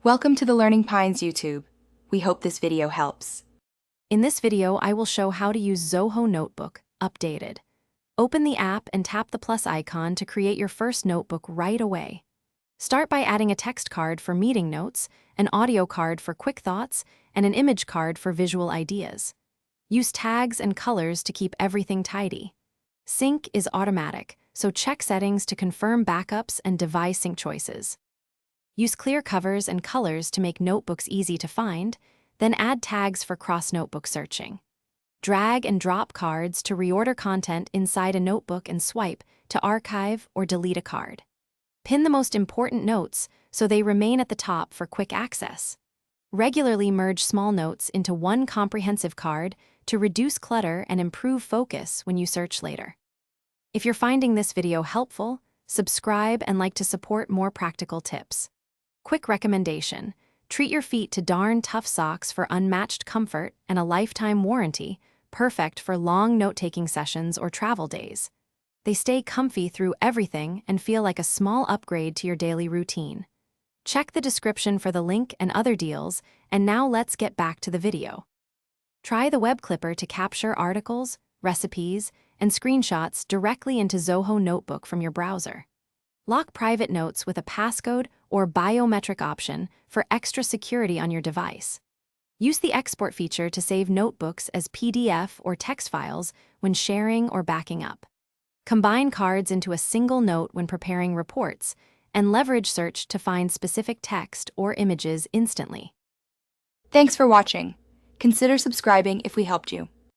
Welcome to the Learning Pines YouTube. We hope this video helps. In this video, I will show how to use Zoho Notebook, updated. Open the app and tap the plus icon to create your first notebook right away. Start by adding a text card for meeting notes, an audio card for quick thoughts, and an image card for visual ideas. Use tags and colors to keep everything tidy. Sync is automatic, so check settings to confirm backups and device sync choices. Use clear covers and colors to make notebooks easy to find, then add tags for cross-notebook searching. Drag and drop cards to reorder content inside a notebook and swipe to archive or delete a card. Pin the most important notes so they remain at the top for quick access. Regularly merge small notes into one comprehensive card to reduce clutter and improve focus when you search later. If you're finding this video helpful, subscribe and like to support more practical tips. Quick recommendation: treat your feet to darn tough socks for unmatched comfort and a lifetime warranty, perfect for long note-taking sessions or travel days. They stay comfy through everything and feel like a small upgrade to your daily routine. Check the description for the link and other deals, and now let's get back to the video. Try the web clipper to capture articles, recipes, and screenshots directly into Zoho Notebook from your browser. Lock private notes with a passcode or biometric option for extra security on your device. Use the export feature to save notebooks as PDF or text files when sharing or backing up. Combine cards into a single note when preparing reports, and leverage search to find specific text or images instantly. Thanks for watching. Consider subscribing if we helped you.